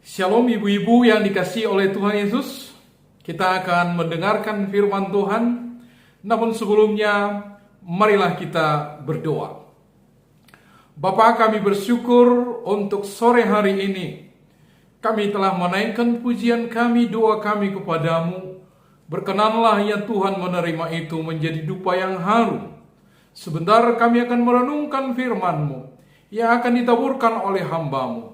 Shalom ibu-ibu yang dikasihi oleh Tuhan Yesus. Kita akan mendengarkan firman Tuhan. Namun sebelumnya, marilah kita berdoa. Bapa, kami bersyukur untuk sore hari ini. Kami telah menaikkan pujian kami, doa kami kepadamu. Berkenanlah ya Tuhan menerima itu menjadi dupa yang harum. Sebentar kami akan merenungkan firman-Mu yang akan ditaburkan oleh hamba-Mu.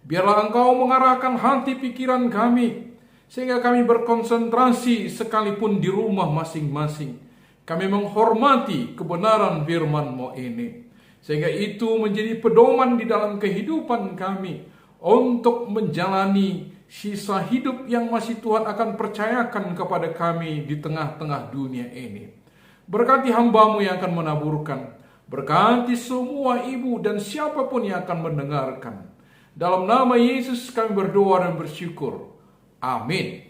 Biarlah Engkau mengarahkan hati pikiran kami, sehingga kami berkonsentrasi sekalipun di rumah masing-masing. Kami menghormati kebenaran firman-Mu ini, sehingga itu menjadi pedoman di dalam kehidupan kami untuk menjalani sisa hidup yang masih Tuhan akan percayakan kepada kami di tengah-tengah dunia ini. Berkati hamba-Mu yang akan menaburkan, berkati semua ibu dan siapapun yang akan mendengarkan. Dalam nama Yesus kami berdoa dan bersyukur. Amin.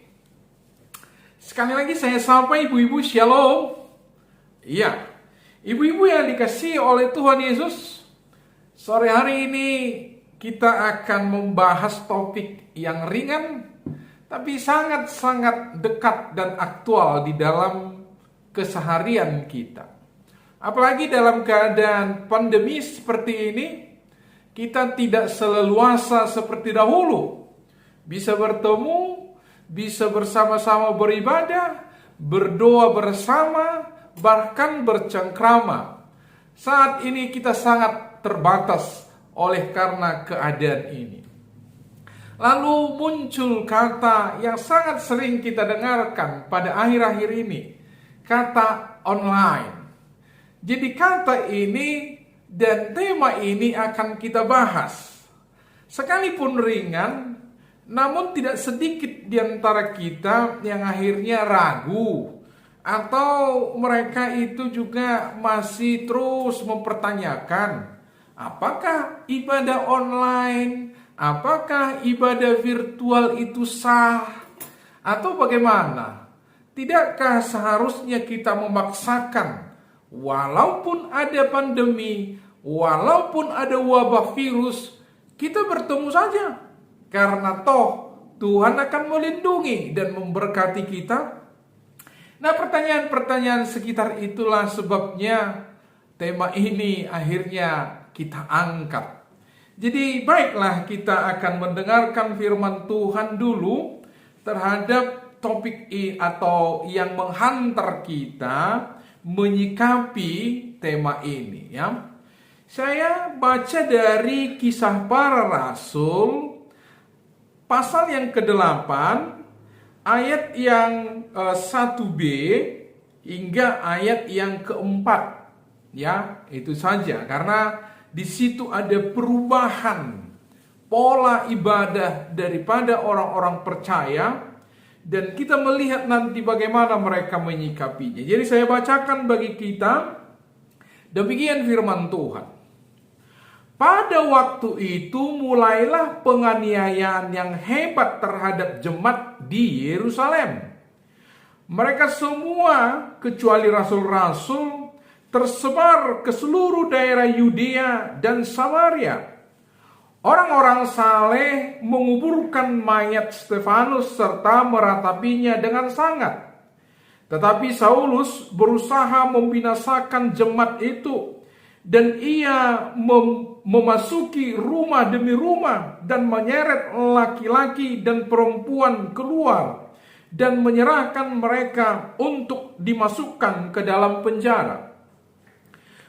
Sekali lagi saya sapa ibu-ibu, shalom. Iya, ibu-ibu yang dikasihi oleh Tuhan Yesus, sore hari ini kita akan membahas topik yang ringan, tapi sangat-sangat dekat dan aktual di dalam keseharian kita. Apalagi dalam keadaan pandemi seperti ini, kita tidak seleluasa seperti dahulu. Bisa bertemu, bisa bersama-sama beribadah, berdoa bersama, bahkan bercengkrama. Saat ini kita sangat terbatas oleh karena keadaan ini. Lalu muncul kata yang sangat sering kita dengarkan pada akhir-akhir ini, kata online. Jadi kata ini dan tema ini akan kita bahas. Sekalipun ringan, namun tidak sedikit di antara kita yang akhirnya ragu, atau mereka itu juga masih terus mempertanyakan, apakah ibadah online, apakah ibadah virtual itu sah, atau bagaimana? Tidakkah seharusnya kita memaksakan, walaupun ada pandemi, walaupun ada wabah virus, kita bertemu saja. Karena toh Tuhan akan melindungi dan memberkati kita. Nah, pertanyaan-pertanyaan sekitar itulah sebabnya tema ini akhirnya kita angkat. Jadi baiklah kita akan mendengarkan firman Tuhan dulu terhadap topik ini atau yang menghantar kita menyikapi tema ini ya. Saya baca dari Kisah Para Rasul pasal yang ke-8 ayat yang 1b hingga ayat yang ke-4 ya, itu saja karena di situ ada perubahan pola ibadah daripada orang-orang percaya. Dan kita melihat nanti bagaimana mereka menyikapinya. Jadi saya bacakan bagi kita demikian firman Tuhan. Pada waktu itu mulailah penganiayaan yang hebat terhadap jemaat di Yerusalem. Mereka semua kecuali rasul-rasul tersebar ke seluruh daerah Yudea dan Samaria. Orang-orang saleh menguburkan mayat Stefanus serta meratapinya dengan sangat. Tetapi Saulus berusaha membinasakan jemaat itu, dan ia memasuki rumah demi rumah dan menyeret laki-laki dan perempuan keluar dan menyerahkan mereka untuk dimasukkan ke dalam penjara.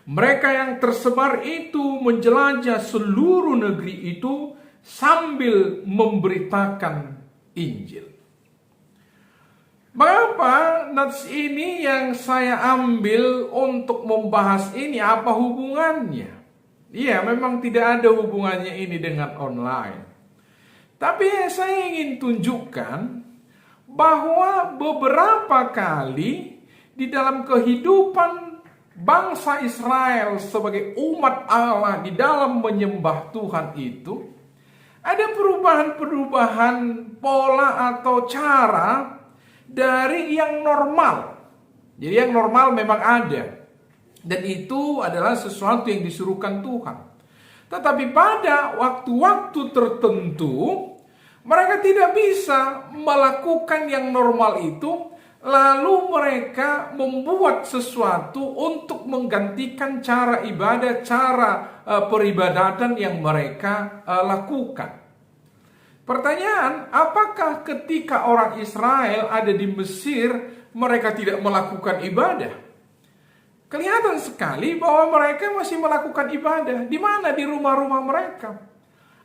Mereka yang tersebar itu menjelajah seluruh negeri itu sambil memberitakan Injil. Mengapa nats ini yang saya ambil untuk membahas ini? Apa hubungannya? Iya, memang tidak ada hubungannya ini dengan online. Tapi saya ingin tunjukkan bahwa beberapa kali di dalam kehidupan bangsa Israel sebagai umat Allah di dalam menyembah Tuhan itu ada perubahan-perubahan pola atau cara dari yang normal. Jadi yang normal memang ada, dan itu adalah sesuatu yang disuruhkan Tuhan. Tetapi pada waktu-waktu tertentu Mereka tidak bisa melakukan yang normal itu, lalu mereka membuat sesuatu untuk menggantikan cara ibadah, cara peribadatan yang mereka lakukan. Pertanyaan, apakah ketika orang Israel ada di Mesir, mereka tidak melakukan ibadah? Kelihatan sekali bahwa mereka masih melakukan ibadah. Di mana? Di rumah-rumah mereka.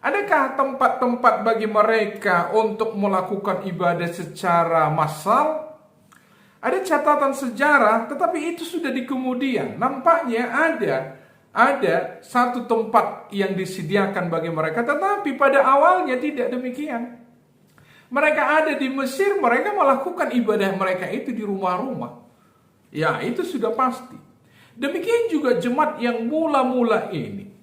Adakah tempat-tempat bagi mereka untuk melakukan ibadah secara massal? Ada catatan sejarah, tetapi itu sudah di kemudian. Nampaknya ada satu tempat yang disediakan bagi mereka, tetapi pada awalnya tidak demikian. Mereka ada di Mesir, mereka melakukan ibadah mereka itu di rumah-rumah. Ya, itu sudah pasti. Demikian juga jemaat yang mula-mula ini.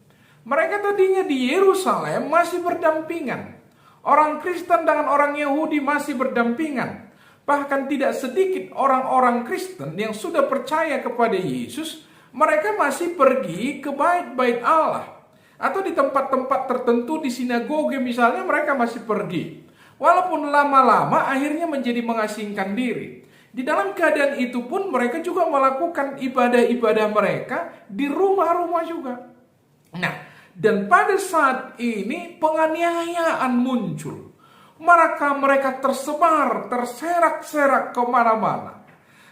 Mereka tadinya di Yerusalem masih berdampingan. Orang Kristen dengan orang Yahudi masih berdampingan. Bahkan tidak sedikit orang-orang Kristen yang sudah percaya kepada Yesus, mereka masih pergi ke bait-bait Allah. Atau di tempat-tempat tertentu di sinagoge misalnya mereka masih pergi. Walaupun lama-lama akhirnya menjadi mengasingkan diri. Di dalam keadaan itu pun mereka juga melakukan ibadah-ibadah mereka di rumah-rumah juga. Nah, dan pada saat ini penganiayaan muncul. Mereka tersebar, terserak-serak kemana-mana.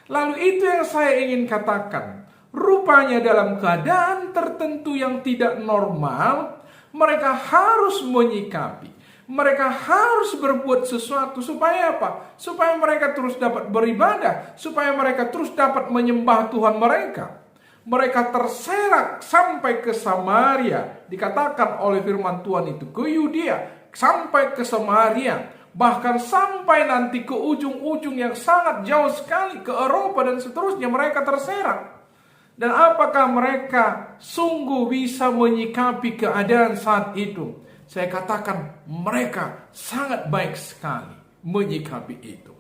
Lalu itu yang saya ingin katakan. Rupanya dalam keadaan tertentu yang tidak normal, mereka harus menyikapi. Mereka harus berbuat sesuatu supaya apa? Supaya mereka terus dapat beribadah. Supaya mereka terus dapat menyembah Tuhan mereka. Mereka terserak sampai ke Samaria. Dikatakan oleh firman Tuhan itu. Ke Yudea. Sampai ke Samaria. Bahkan sampai nanti ke ujung-ujung yang sangat jauh sekali. Ke Eropa dan seterusnya. Mereka terserak. Dan apakah mereka sungguh bisa menyikapi keadaan saat itu? Saya katakan mereka sangat baik sekali menyikapi itu.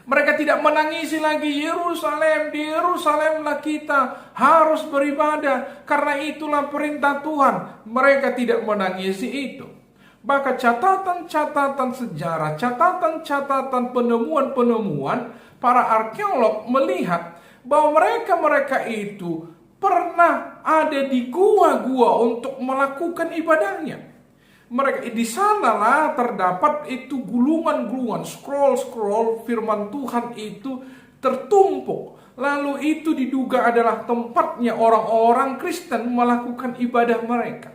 Mereka tidak menangisi lagi Yerusalem, di Yerusalemlah kita harus beribadah karena itulah perintah Tuhan. Mereka tidak menangisi itu. Bahkan catatan-catatan sejarah, catatan-catatan penemuan-penemuan para arkeolog melihat bahwa mereka itu pernah ada di gua-gua untuk melakukan ibadahnya. Mereka di sanalah terdapat itu gulungan-gulungan, scroll-scroll firman Tuhan itu tertumpuk. Lalu itu diduga adalah tempatnya orang-orang Kristen melakukan ibadah mereka.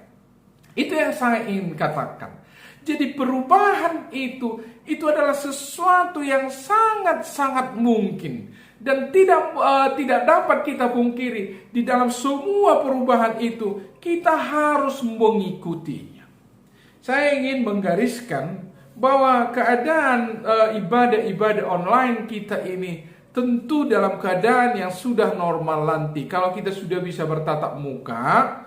Itu yang saya ingin katakan. Jadi perubahan itu adalah sesuatu yang sangat-sangat mungkin. Dan tidak dapat kita pungkiri. Di dalam semua perubahan itu kita harus mengikutinya. Saya ingin menggariskan bahwa keadaan ibadah-ibadah online kita ini tentu dalam keadaan yang sudah normal nanti. Kalau kita sudah bisa bertatap muka,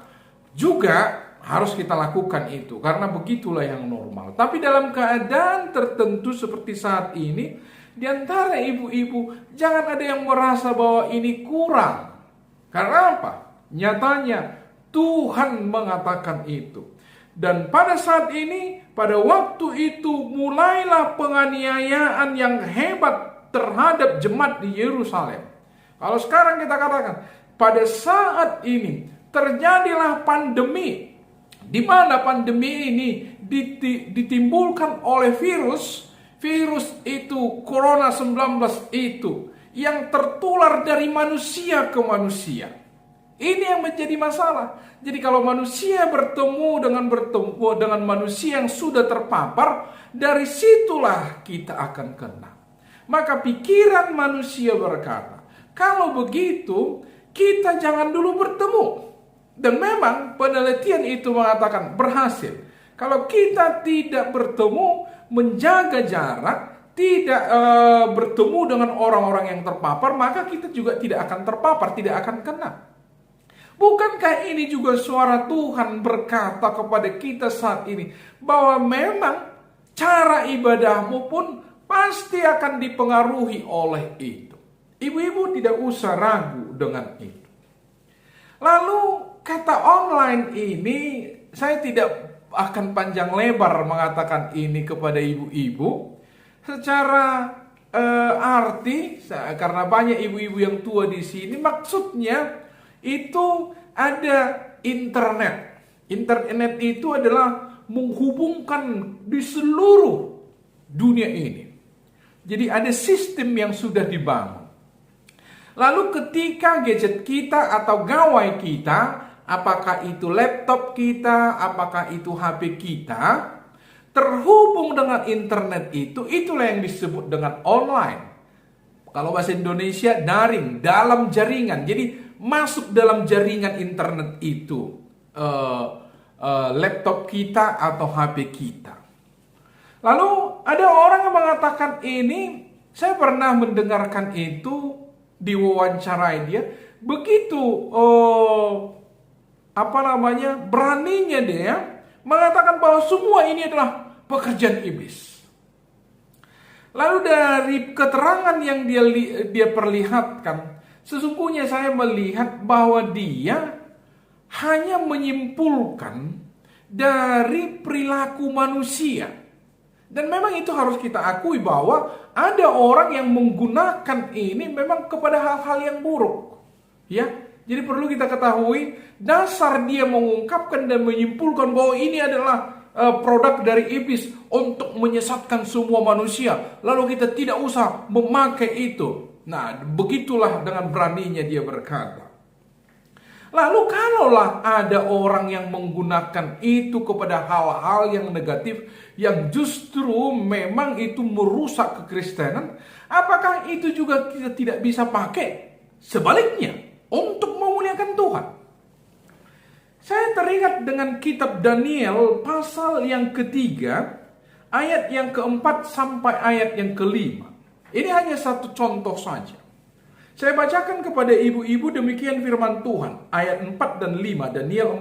juga harus kita lakukan itu. Karena begitulah yang normal. Tapi dalam keadaan tertentu seperti saat ini, di antara ibu-ibu, jangan ada yang merasa bahwa ini kurang. Karena apa? Nyatanya Tuhan mengatakan itu. Dan pada saat ini, pada waktu itu mulailah penganiayaan yang hebat terhadap jemaat di Yerusalem. Kalau sekarang kita katakan, pada saat ini terjadilah pandemi, di mana pandemi ini ditimbulkan oleh virus itu Corona 19 itu yang tertular dari manusia ke manusia. Ini yang menjadi masalah. Jadi kalau manusia bertemu dengan manusia yang sudah terpapar, dari situlah kita akan kena. Maka pikiran manusia berkata, kalau begitu kita jangan dulu bertemu. Dan memang penelitian itu mengatakan berhasil. Kalau kita tidak bertemu, menjaga jarak, tidak bertemu dengan orang-orang yang terpapar, maka kita juga tidak akan terpapar, tidak akan kena. Bukankah ini juga suara Tuhan berkata kepada kita saat ini, bahwa memang cara ibadahmu pun pasti akan dipengaruhi oleh itu. Ibu-ibu tidak usah ragu dengan itu. Lalu kata online ini saya tidak akan panjang lebar mengatakan ini kepada ibu-ibu. Secara arti, karena banyak ibu-ibu yang tua di sini, maksudnya itu ada internet. Internet itu adalah menghubungkan di seluruh dunia ini. Jadi ada sistem yang sudah dibangun. Lalu ketika gadget kita atau gawai kita, apakah itu laptop kita, apakah itu HP kita, terhubung dengan internet itulah yang disebut dengan online. Kalau bahasa Indonesia daring, dalam jaringan. Jadi masuk dalam jaringan internet itu laptop kita atau HP kita. Lalu ada orang yang mengatakan ini, saya pernah mendengarkan itu diwawancarai dia, begitu beraninya dia mengatakan bahwa semua ini adalah pekerjaan iblis. Lalu dari keterangan yang dia perlihatkan, sesungguhnya saya melihat bahwa dia hanya menyimpulkan dari perilaku manusia. Dan memang itu harus kita akui bahwa ada orang yang menggunakan ini memang kepada hal-hal yang buruk. Ya, jadi perlu kita ketahui dasar dia mengungkapkan dan menyimpulkan bahwa ini adalah produk dari iblis untuk menyesatkan semua manusia. Lalu kita tidak usah memakai itu. Nah, begitulah dengan beraninya dia berkata. Lalu kalaulah ada orang yang menggunakan itu kepada hal-hal yang negatif, yang justru memang itu merusak kekristenan, apakah itu juga kita tidak bisa pakai sebaliknya untuk memuliakan Tuhan? Saya teringat dengan kitab Daniel pasal yang ketiga, ayat yang keempat sampai ayat yang kelima. Ini hanya satu contoh saja. Saya bacakan kepada ibu-ibu demikian firman Tuhan. Ayat 4 dan 5. Daniel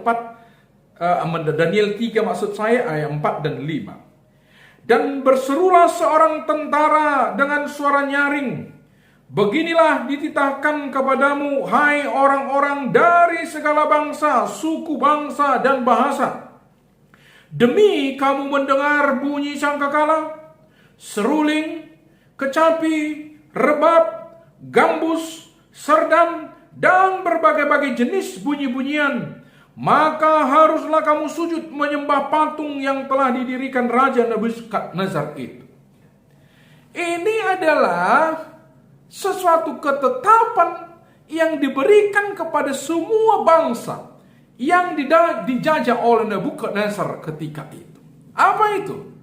3 maksud saya, ayat 4 dan 5. Dan berserulah seorang tentara dengan suara nyaring. Beginilah dititahkan kepadamu, hai orang-orang dari segala bangsa, suku bangsa, dan bahasa. Demi kamu mendengar bunyi sangkakala, seruling, kecapi, rebab, gambus, serdam, dan berbagai-bagai jenis bunyi-bunyian, maka haruslah kamu sujud menyembah patung yang telah didirikan Raja Nebukadnezar itu. Ini adalah sesuatu ketetapan yang diberikan kepada semua bangsa yang dijajah oleh Nebukadnezar ketika itu. Apa itu?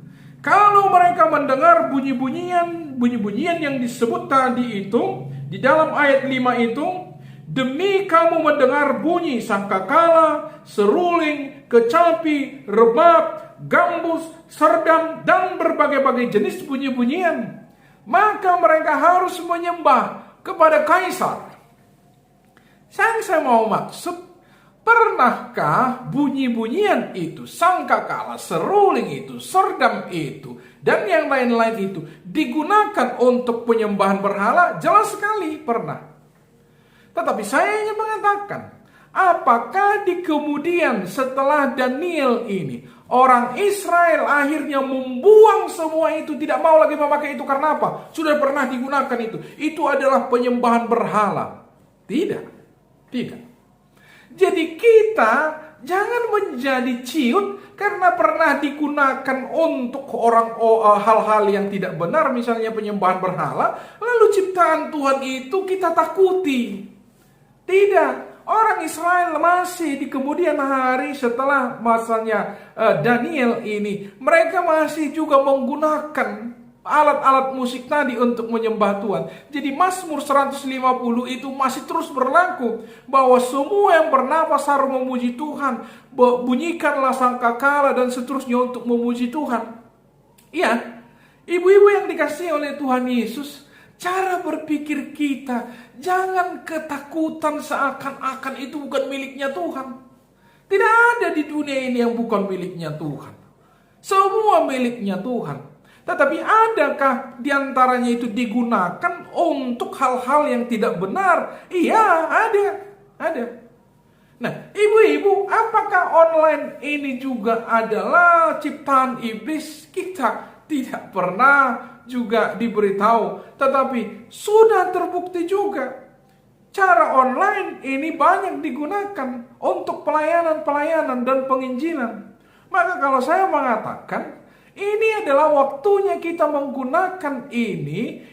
Kalau mereka mendengar bunyi-bunyian yang disebut tadi itu, di dalam ayat 5 itu, demi kamu mendengar bunyi sangkakala, seruling, kecapi, rebab, gambus, serdam, dan berbagai-bagai jenis bunyi-bunyian, maka mereka harus menyembah kepada kaisar. Saya mau maksud, pernahkah bunyi-bunyian itu, sangkakala, seruling itu, serdam itu, dan yang lain-lain itu digunakan untuk penyembahan berhala? Jelas sekali pernah. Tetapi saya ingin mengatakan, apakah di kemudian setelah Daniel ini, orang Israel akhirnya membuang semua itu, tidak mau lagi memakai itu karena apa? Sudah pernah digunakan itu. Itu adalah penyembahan berhala. Tidak. Jadi kita jangan menjadi ciut karena pernah digunakan untuk hal-hal yang tidak benar, misalnya penyembahan berhala, lalu ciptaan Tuhan itu kita takuti. Tidak. Orang Israel masih di kemudian hari setelah masanya Daniel ini, mereka masih juga menggunakan alat-alat musik tadi untuk menyembah Tuhan. Jadi Mazmur 150 itu masih terus berlaku, bahwa semua yang bernafas harus memuji Tuhan, bunyikanlah sangkakala dan seterusnya untuk memuji Tuhan. Iya, ibu-ibu yang dikasihi oleh Tuhan Yesus, cara berpikir kita jangan ketakutan seakan-akan itu bukan miliknya Tuhan. Tidak ada di dunia ini yang bukan miliknya Tuhan. Semua miliknya Tuhan. Tetapi adakah diantaranya itu digunakan untuk hal-hal yang tidak benar? Iya, ada. Nah, ibu-ibu, apakah online ini juga adalah ciptaan iblis? Kita tidak pernah juga diberitahu, tetapi sudah terbukti juga. Cara online ini banyak digunakan untuk pelayanan-pelayanan dan penginjilan. Maka kalau saya mengatakan, ini adalah waktunya kita menggunakan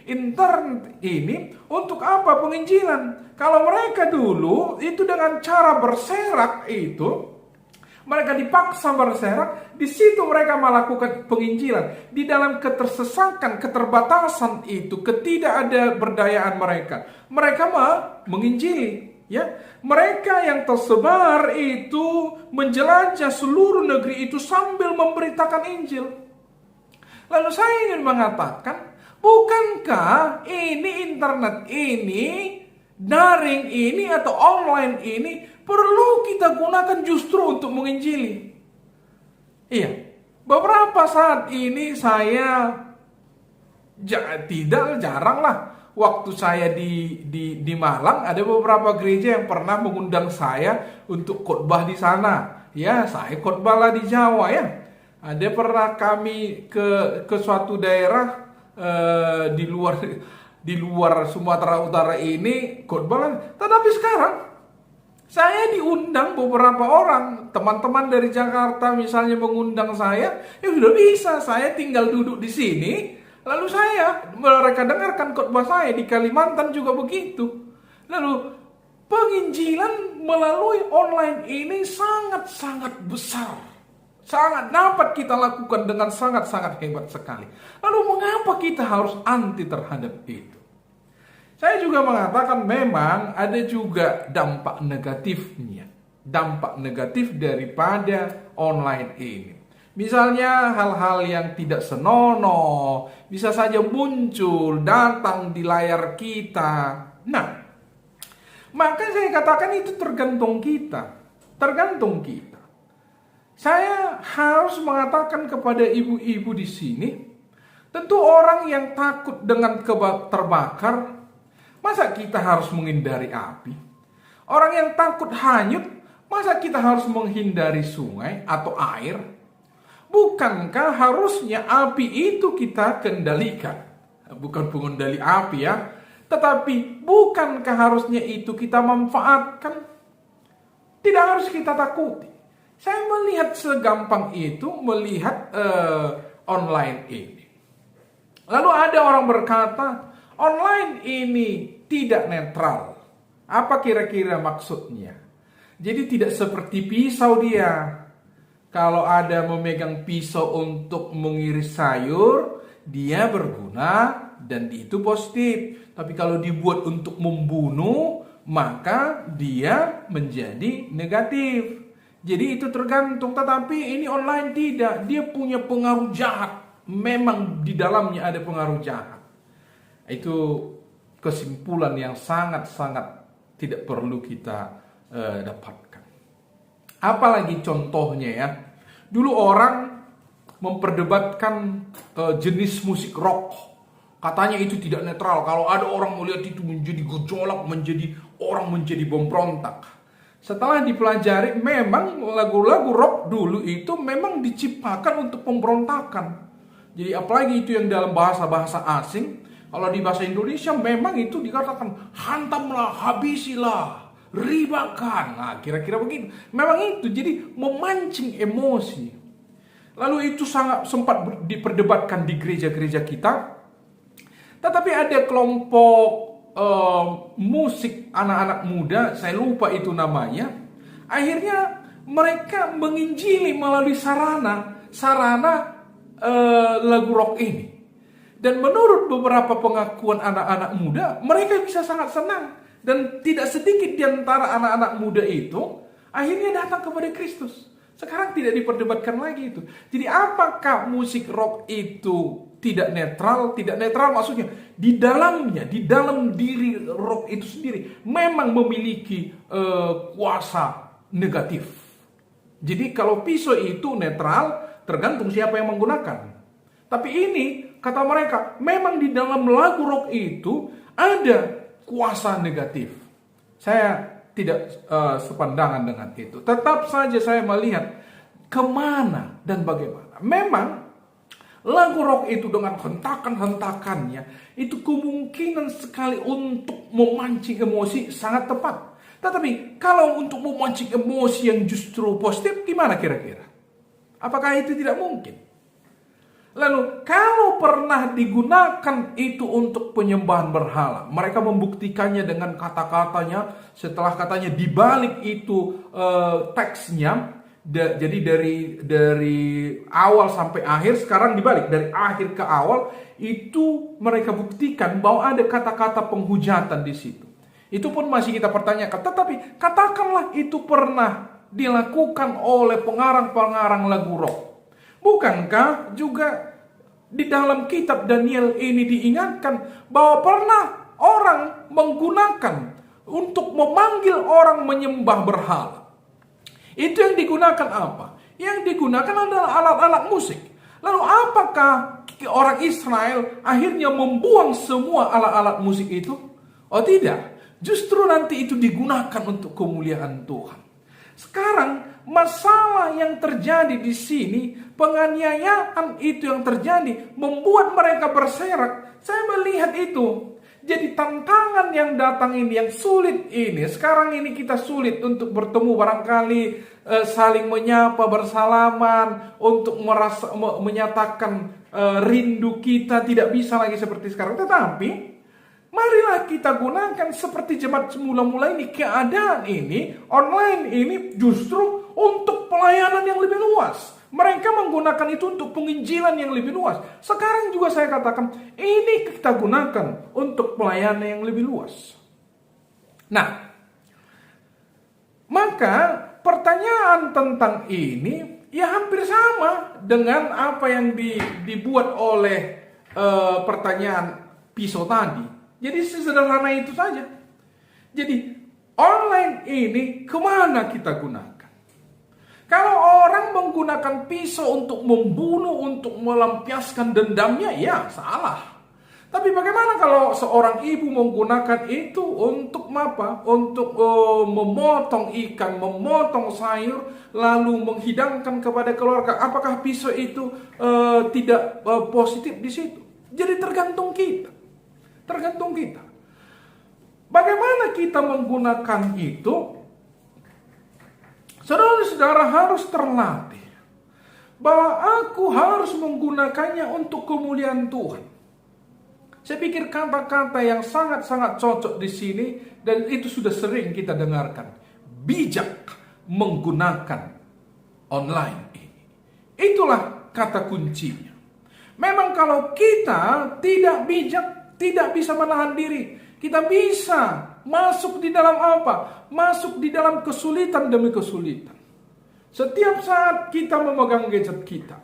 internet ini, untuk apa? Penginjilan. Kalau mereka dulu itu dengan cara berserak itu, mereka dipaksa berserak, di situ mereka melakukan penginjilan. Di dalam ketersesakan, keterbatasan itu, ketidakberdayaan mereka menginjili. Ya, mereka yang tersebar itu menjelajah seluruh negeri itu sambil memberitakan Injil. Lalu saya ingin mengatakan, bukankah ini internet ini, daring ini atau online ini perlu kita gunakan justru untuk menginjili? Iya, beberapa saat ini saya jarang lah. Waktu saya di Malang, ada beberapa gereja yang pernah mengundang saya untuk khotbah di sana. Ya, saya khotbah lah di Jawa ya. Ada pernah kami ke suatu daerah di luar Sumatera Utara ini khotbah. Tetapi sekarang saya diundang beberapa orang, teman-teman dari Jakarta misalnya mengundang saya, ya sudah bisa, saya tinggal duduk di sini. Lalu mereka dengarkan khotbah saya. Di Kalimantan juga begitu. Lalu penginjilan melalui online ini sangat-sangat besar. Sangat dapat kita lakukan dengan sangat-sangat hebat sekali. Lalu mengapa kita harus anti terhadap itu? Saya juga mengatakan memang ada juga dampak negatifnya. Dampak negatif daripada online ini. Misalnya hal-hal yang tidak senonoh bisa saja muncul, datang di layar kita. Nah, maka saya katakan itu tergantung kita. Tergantung kita. Saya harus mengatakan kepada ibu-ibu di sini, tentu orang yang takut dengan terbakar, masa kita harus menghindari api? Orang yang takut hanyut, masa kita harus menghindari sungai atau air? Bukankah harusnya api itu kita kendalikan? Bukan pengendali api ya, tetapi bukankah harusnya itu kita manfaatkan? Tidak harus kita takuti. Saya melihat segampang itu melihat online ini. Lalu ada orang berkata, online ini tidak netral. Apa kira-kira maksudnya? Jadi tidak seperti pisau dia. Kalau ada memegang pisau untuk mengiris sayur, dia berguna dan itu positif. Tapi kalau dibuat untuk membunuh, maka dia menjadi negatif. Jadi itu tergantung, tetapi ini online tidak. Dia punya pengaruh jahat. Memang di dalamnya ada pengaruh jahat. Itu kesimpulan yang sangat-sangat tidak perlu kita dapatkan. Apalagi contohnya ya. Dulu orang memperdebatkan jenis musik rock. Katanya itu tidak netral. Kalau ada orang melihat itu menjadi gejolak, orang menjadi pemberontak. Setelah dipelajari, memang lagu-lagu rock dulu itu memang diciptakan untuk pemberontakan. Jadi apalagi itu yang dalam bahasa-bahasa asing. Kalau di bahasa Indonesia memang itu dikatakan hantamlah, habisilah, ribakan. Nah, kira-kira begitu. Memang itu jadi memancing emosi. Lalu itu sangat sempat diperdebatkan di gereja-gereja kita. Tetapi ada kelompok musik anak-anak muda, saya lupa itu namanya. Akhirnya mereka menginjili melalui sarana lagu rock ini. Dan menurut beberapa pengakuan anak-anak muda, mereka bisa sangat senang. Dan tidak sedikit di antara anak-anak muda itu akhirnya datang kepada Kristus. Sekarang tidak diperdebatkan lagi itu. Jadi apakah musik rock itu tidak netral? Tidak netral maksudnya di dalamnya, di dalam diri rock itu sendiri memang memiliki kuasa negatif. Jadi kalau pisau itu netral, tergantung siapa yang menggunakan. Tapi ini kata mereka memang di dalam lagu rock itu ada kuasa negatif. Saya tidak sepandangan dengan itu. Tetap saja saya melihat kemana dan bagaimana. Memang lagu rock itu dengan hentakan-hentakannya itu kemungkinan sekali untuk memancing emosi sangat tepat. Tetapi kalau untuk memancing emosi yang justru positif, gimana kira-kira? Apakah itu tidak mungkin? Lalu kalau pernah digunakan itu untuk penyembahan berhala, mereka membuktikannya dengan kata-katanya. Setelah katanya dibalik itu teksnya, jadi dari awal sampai akhir, sekarang dibalik dari akhir ke awal, itu mereka buktikan bahwa ada kata-kata penghujatan di situ. Itu pun masih kita pertanyakan. Tetapi katakanlah itu pernah dilakukan oleh pengarang-pengarang lagu rock. Bukankah juga di dalam kitab Daniel ini diingatkan bahwa pernah orang menggunakan untuk memanggil orang menyembah berhala. Itu yang digunakan apa? Yang digunakan adalah alat-alat musik. Lalu apakah orang Israel akhirnya membuang semua alat-alat musik itu? Oh tidak. Justru nanti itu digunakan untuk kemuliaan Tuhan. Sekarang masalah yang terjadi di sini, penganiayaan itu yang terjadi membuat mereka berserak. Saya melihat itu. Jadi tantangan yang datang ini, yang sulit ini, sekarang ini kita sulit untuk bertemu, barangkali saling menyapa, bersalaman, untuk menyatakan rindu kita tidak bisa lagi seperti sekarang. Tetapi marilah kita gunakan seperti jemaat semula-mula ini, keadaan ini, online ini justru untuk pelayanan yang lebih luas. Mereka menggunakan itu untuk penginjilan yang lebih luas. Sekarang juga saya katakan, ini kita gunakan untuk pelayanan yang lebih luas. Nah, maka pertanyaan tentang ini ya hampir sama dengan apa yang dibuat oleh pertanyaan pisau tadi. Jadi sesederhana itu saja. Jadi online ini kemana kita gunakan? Kalau orang menggunakan pisau untuk membunuh, untuk melampiaskan dendamnya, ya salah. Tapi bagaimana kalau seorang ibu menggunakan itu untuk apa? Untuk memotong ikan, memotong sayur, lalu menghidangkan kepada keluarga. Apakah pisau itu tidak positif di situ? Jadi tergantung kita. Tergantung kita. Bagaimana kita menggunakan itu? Saudara-saudara harus terlatih bahwa aku harus menggunakannya untuk kemuliaan Tuhan. Saya pikir kata-kata yang sangat-sangat cocok di sini dan itu sudah sering kita dengarkan. Bijak menggunakan online ini. Itulah kata kuncinya. Memang kalau kita tidak bijak, tidak bisa menahan diri, kita bisa masuk di dalam apa? Masuk di dalam kesulitan demi kesulitan. Setiap saat kita memegang gadget kita,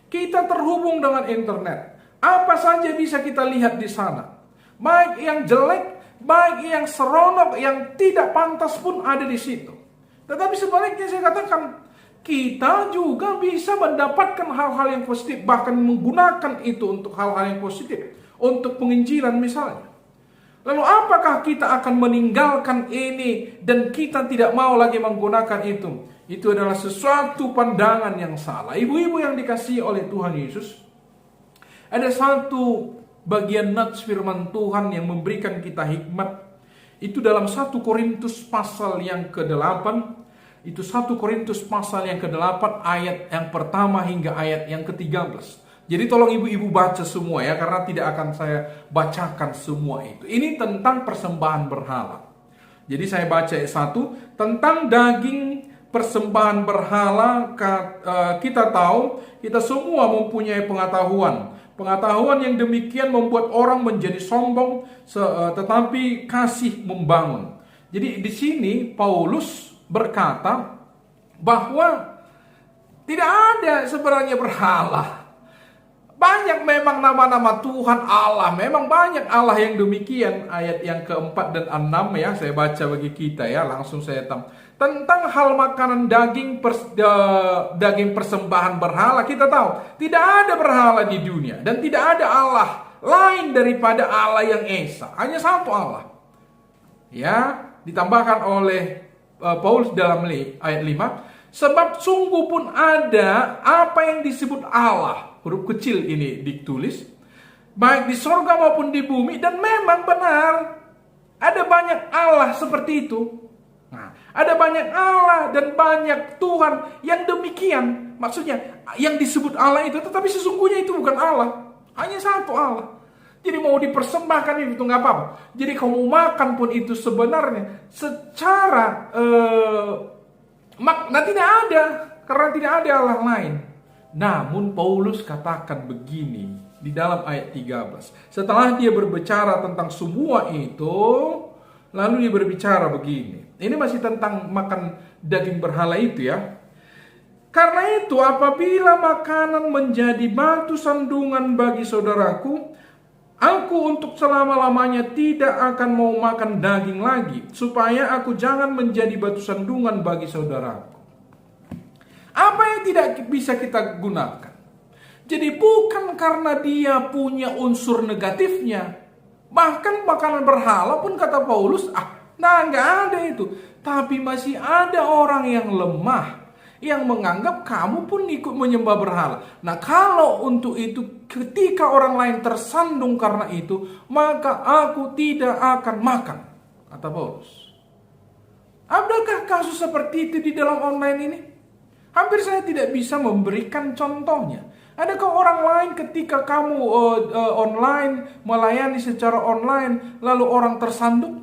kita terhubung dengan internet. Apa saja bisa kita lihat di sana. Baik yang jelek, baik yang seronok, yang tidak pantas pun ada di situ. Tetapi sebaliknya saya katakan, kita juga bisa mendapatkan hal-hal yang positif, bahkan menggunakan itu untuk hal-hal yang positif, untuk penginjilan misalnya. Lalu apakah kita akan meninggalkan ini dan kita tidak mau lagi menggunakan itu? Itu adalah sesuatu pandangan yang salah. Ibu-ibu yang dikasihi oleh Tuhan Yesus, ada satu bagian nats firman Tuhan yang memberikan kita hikmat. Itu dalam 1 Korintus pasal yang ke-8. Itu 1 Korintus pasal yang ke-8 ayat yang pertama hingga ayat yang ke-13. Jadi tolong ibu-ibu baca semua ya, karena tidak akan saya bacakan semua itu. Ini tentang persembahan berhala. Jadi saya baca ayat 1, tentang daging persembahan berhala, kita tahu, kita semua mempunyai pengetahuan. Pengetahuan yang demikian membuat orang menjadi sombong, tetapi kasih membangun. Jadi di sini Paulus berkata bahwa tidak ada sebenarnya berhala. Banyak memang nama-nama Tuhan Allah, memang banyak Allah yang demikian. Ayat yang keempat dan 6 ya, saya baca bagi kita ya, langsung saya tentang hal makanan daging persembahan berhala. Kita tahu tidak ada berhala di dunia dan tidak ada Allah lain daripada Allah yang Esa. Hanya satu Allah. Ya, ditambahkan oleh Paulus dalam ayat 5, sebab sungguh pun ada apa yang disebut Allah, huruf kecil ini ditulis, baik di sorga maupun di bumi, dan memang benar ada banyak Allah seperti itu. Nah, ada banyak Allah dan banyak Tuhan yang demikian. Maksudnya yang disebut Allah itu, tetapi sesungguhnya itu bukan Allah, hanya satu Allah. Jadi mau dipersembahkan itu nggak apa-apa. Jadi kamu makan pun itu sebenarnya secara makna tidak ada, karena tidak ada Allah lain. Namun Paulus katakan begini di dalam ayat 13. Setelah dia berbicara tentang semua itu, lalu dia berbicara begini. Ini masih tentang makan daging berhala itu ya. Karena itu apabila makanan menjadi batu sandungan bagi saudaraku, aku untuk selama-lamanya tidak akan mau makan daging lagi, supaya aku jangan menjadi batu sandungan bagi saudaraku. Apa yang tidak bisa kita gunakan? Jadi bukan karena dia punya unsur negatifnya. Bahkan makanan berhala pun kata Paulus, nggak ada itu. Tapi masih ada orang yang lemah, yang menganggap kamu pun ikut menyembah berhala. Nah, kalau untuk itu ketika orang lain tersandung karena itu, maka aku tidak akan makan, kata Paulus. Adakah kasus seperti itu di dalam online ini? Hampir saya tidak bisa memberikan contohnya. Adakah orang lain ketika kamu online, melayani secara online, lalu orang tersandung?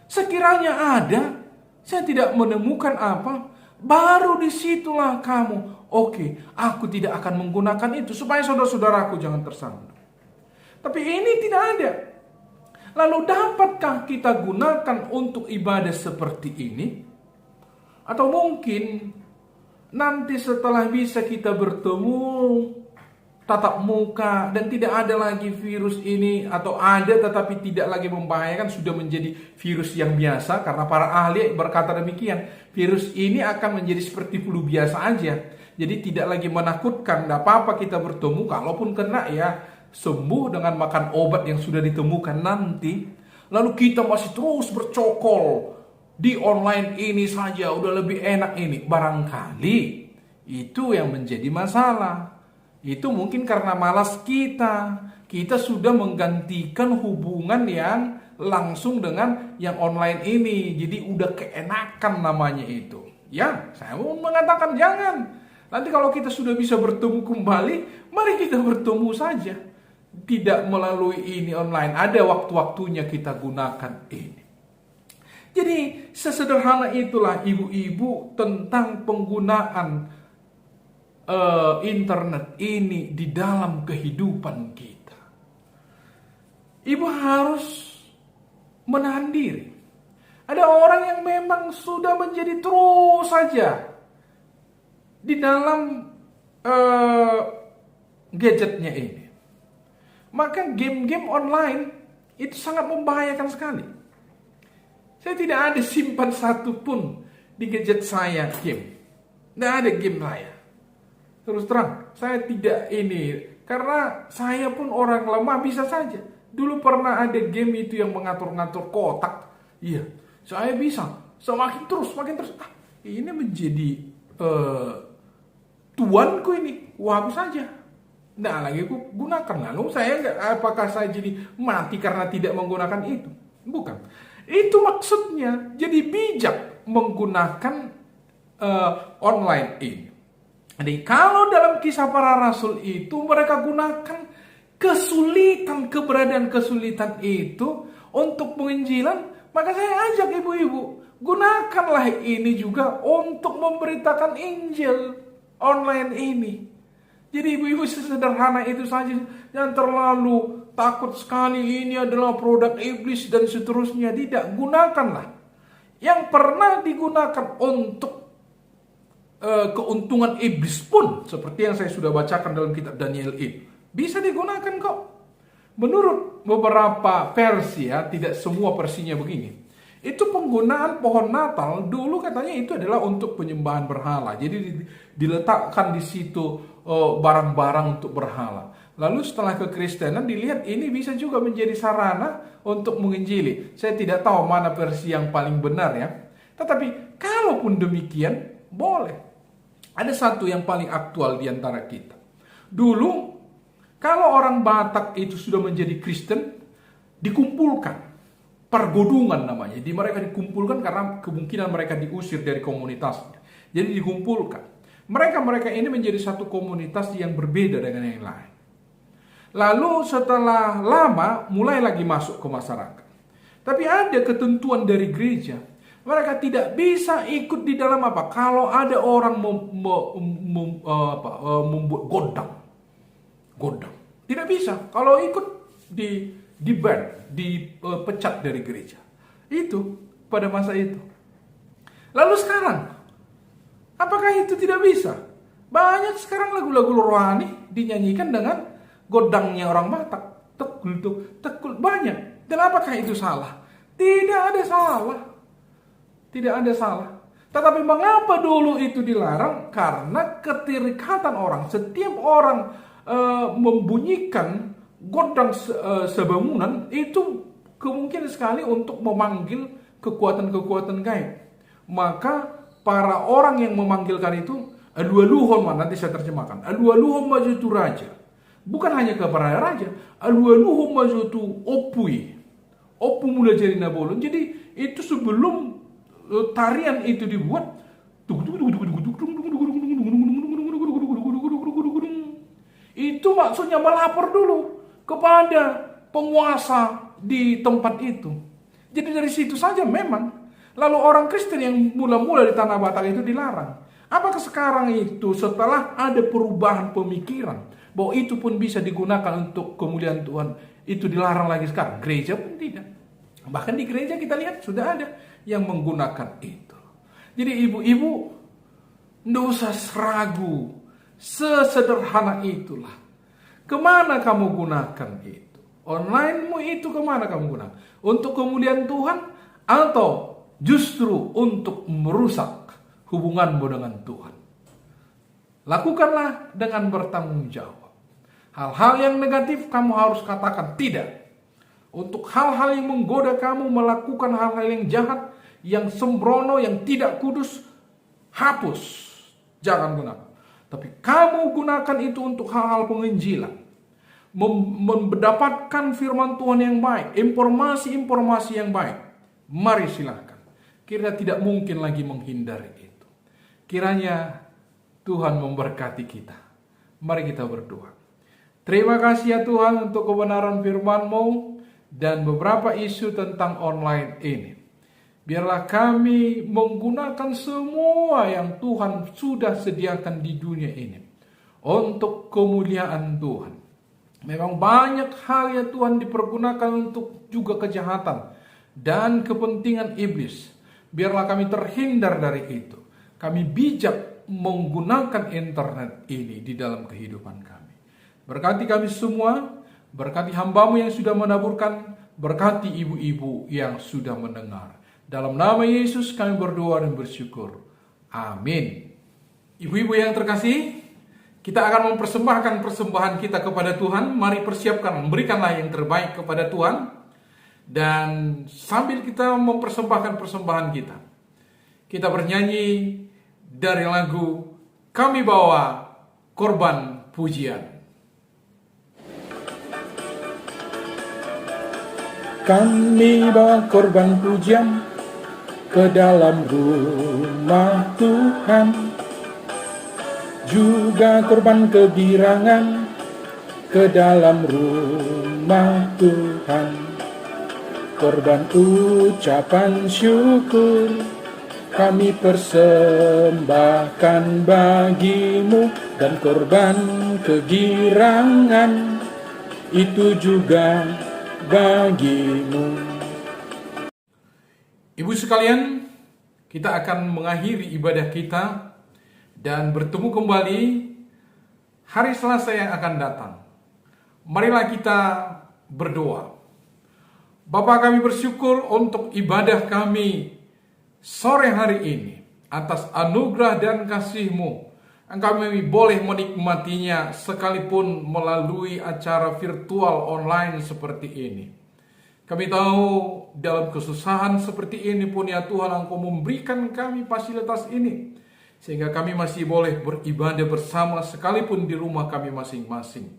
Sekiranya ada, saya tidak menemukan apa. Baru disitulah kamu, oke, aku tidak akan menggunakan itu supaya saudara-saudaraku jangan tersandung. Tapi ini tidak ada. Lalu dapatkah kita gunakan untuk ibadah seperti ini? Atau mungkin nanti setelah bisa kita bertemu tatap muka dan tidak ada lagi virus ini, atau ada tetapi tidak lagi membahayakan, sudah menjadi virus yang biasa, karena para ahli berkata demikian, virus ini akan menjadi seperti flu biasa aja, jadi tidak lagi menakutkan, tidak apa-apa kita bertemu, kalaupun kena ya sembuh dengan makan obat yang sudah ditemukan nanti. Lalu kita masih terus bercokol di online ini saja, udah lebih enak ini, barangkali itu yang menjadi masalah. Itu mungkin karena malas kita sudah menggantikan hubungan yang langsung dengan yang online ini. Jadi udah keenakan namanya itu. Ya, saya mau mengatakan jangan. Nanti kalau kita sudah bisa bertemu kembali, mari kita bertemu saja. Tidak melalui ini online. Ada waktu-waktunya kita gunakan ini. Jadi sesederhana itulah ibu-ibu tentang penggunaan internet ini di dalam kehidupan kita. Ibu harus menahan diri. Ada orang yang memang sudah menjadi terus saja di dalam gadgetnya ini. Maka game-game online itu sangat membahayakan sekali. Saya tidak ada simpan satu pun di gadget saya game. Tidak ada game saya. Terus terang, saya tidak ini, karena saya pun orang lemah bisa saja. Dulu pernah ada game itu yang mengatur-ngatur kotak. Iya, saya bisa. Semakin terus. Ini menjadi tuanku ini. Wah, saja. Nah, lagi aku gunakan. Lalu apakah saya jadi mati karena tidak menggunakan itu? Bukan. Itu maksudnya, jadi bijak menggunakan online ini. Jadi kalau dalam kisah para rasul itu mereka gunakan keberadaan kesulitan itu untuk penginjilan, maka saya ajak ibu-ibu, gunakanlah ini juga untuk memberitakan Injil online ini. Jadi ibu-ibu sesederhana itu saja, jangan terlalu takut sekali ini adalah produk iblis dan seterusnya. Tidak, gunakanlah yang pernah digunakan untuk keuntungan iblis pun, seperti yang saya sudah bacakan dalam kitab Daniel ini, bisa digunakan kok. Menurut beberapa versi ya, tidak semua versinya begini. Itu penggunaan pohon Natal dulu katanya itu adalah untuk penyembahan berhala. Jadi diletakkan di situ barang-barang untuk berhala. Lalu setelah kekristenan dilihat ini bisa juga menjadi sarana untuk menginjili. Saya tidak tahu mana versi yang paling benar ya. Tetapi kalaupun demikian boleh. Ada satu yang paling aktual di antara kita. Dulu kalau orang Batak itu sudah menjadi Kristen, dikumpulkan. Pergodungan namanya. Jadi mereka dikumpulkan karena kemungkinan mereka diusir dari komunitasnya. Jadi dikumpulkan. Mereka ini menjadi satu komunitas yang berbeda dengan yang lain. Lalu setelah lama mulai lagi masuk ke masyarakat. Tapi ada ketentuan dari gereja. Mereka tidak bisa ikut di dalam apa? Kalau ada orang membuat godang. Tidak bisa. Kalau ikut di-ban, dipecat dari gereja. Itu pada masa itu. Lalu sekarang, apakah itu tidak bisa? Banyak sekarang lagu-lagu rohani dinyanyikan dengan godangnya orang Batak. Tekul, banyak. Dan apakah itu salah? Tidak ada salah. Tidak ada salah. Tetapi mengapa dulu itu dilarang? Karena keterikatan orang. Setiap orang membunyikan godang sebangunan itu kemungkinan sekali untuk memanggil kekuatan-kekuatan gaib. Maka para orang yang memanggilkan itu alu-aluhon, nanti saya terjemahkan. Alu-aluhon maju itu raja. Bukan hanya kepada raja, alu-aluhon maju itu opui. Opu mula jadi nabolon. Jadi itu sebelum tarian itu dibuat, itu maksudnya melapor dulu kepada penguasa di tempat itu. Jadi dari situ saja memang. Lalu orang Kristen yang mula-mula di Tanah Batak itu dilarang. Apakah sekarang itu setelah ada perubahan pemikiran bahwa itu pun bisa digunakan untuk kemuliaan Tuhan, itu dilarang lagi sekarang? Gereja pun tidak. Bahkan di gereja kita lihat sudah ada yang menggunakan itu. Jadi ibu-ibu, tidak usah ragu. Sesederhana itulah. Kemana kamu gunakan itu? Online-mu itu kemana kamu gunakan? Untuk kemuliaan Tuhan atau justru untuk merusak hubunganmu dengan Tuhan? Lakukanlah dengan bertanggung jawab. Hal-hal yang negatif kamu harus katakan tidak. Untuk hal-hal yang menggoda kamu melakukan hal-hal yang jahat, yang sembrono, yang tidak kudus, hapus. Jangan gunakan. Tapi kamu gunakan itu untuk hal-hal penginjilan. Mendapatkan firman Tuhan yang baik. Informasi-informasi yang baik. Mari silahkan. Kiranya tidak mungkin lagi menghindari itu. Kiranya Tuhan memberkati kita. Mari kita berdoa. Terima kasih ya Tuhan untuk kebenaran firman-Mu dan beberapa isu tentang online ini. Biarlah kami menggunakan semua yang Tuhan sudah sediakan di dunia ini untuk kemuliaan Tuhan. Memang banyak hal yang Tuhan dipergunakan untuk juga kejahatan dan kepentingan iblis. Biarlah kami terhindar dari itu. Kami bijak menggunakan internet ini di dalam kehidupan kami. Berkati kami semua, berkati hamba-Mu yang sudah menaburkan, berkati ibu-ibu yang sudah mendengar. Dalam nama Yesus kami berdoa dan bersyukur. Amin. Ibu-ibu yang terkasih, kita akan mempersembahkan persembahan kita kepada Tuhan. Mari persiapkan, berikanlah yang terbaik kepada Tuhan. Dan sambil kita mempersembahkan persembahan kita bernyanyi dari lagu Kami Bawa Korban Pujian. Kami bawa korban pujian ke dalam rumah Tuhan, juga korban kegirangan ke dalam rumah Tuhan. Korban ucapan syukur kami persembahkan bagimu, dan korban kegirangan itu juga bagimu. Ibu sekalian, kita akan mengakhiri ibadah kita dan bertemu kembali hari Selasa yang akan datang. Marilah kita berdoa. Bapa, kami bersyukur untuk ibadah kami sore hari ini. Atas anugerah dan kasih-Mu, kami boleh menikmatinya sekalipun melalui acara virtual online seperti ini. Kami tahu dalam kesusahan seperti ini pun ya Tuhan, Engkau memberikan kami fasilitas ini, sehingga kami masih boleh beribadah bersama sekalipun di rumah kami masing-masing.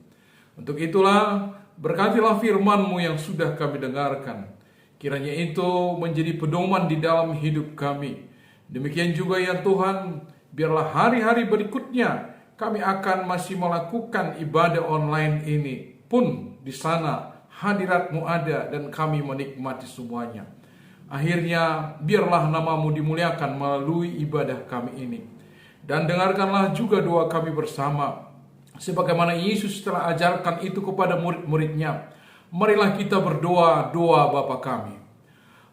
Untuk itulah, berkatilah firman-Mu yang sudah kami dengarkan. Kiranya itu menjadi pedoman di dalam hidup kami. Demikian juga ya Tuhan, biarlah hari-hari berikutnya kami akan masih melakukan ibadah online ini. Pun di sana hadirat-Mu ada dan kami menikmati semuanya. Akhirnya biarlah nama-Mu dimuliakan melalui ibadah kami ini. Dan dengarkanlah juga doa kami bersama, sebagaimana Yesus telah ajarkan itu kepada murid-muridnya. Marilah kita berdoa doa Bapa kami.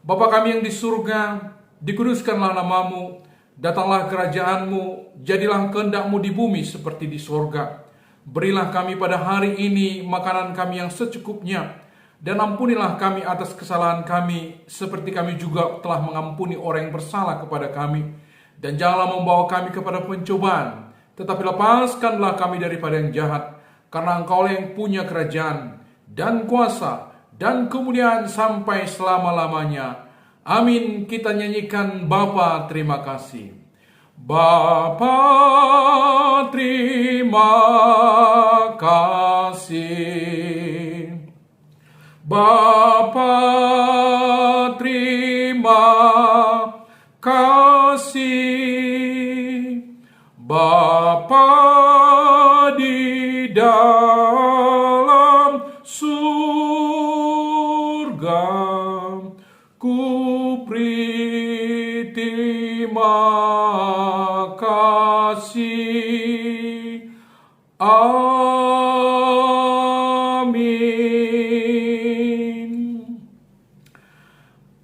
Bapa kami yang di surga, dikuduskanlah nama-Mu, datanglah kerajaan-Mu, jadilah kehendak-Mu di bumi seperti di sorga. Berilah kami pada hari ini makanan kami yang secukupnya, dan ampunilah kami atas kesalahan kami, seperti kami juga telah mengampuni orang yang bersalah kepada kami. Dan janganlah membawa kami kepada pencobaan, tetapi lepaskanlah kami daripada yang jahat, karena Engkau yang punya kerajaan, dan kuasa, dan kemuliaan sampai selama-lamanya. Amin. Kita nyanyikan Bapa terima kasih. Bapa terima kasih. Bapa terima kasih. Bapa di dalam surga, ku beri terima kasih. Amin.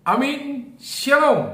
Amin. Shalom.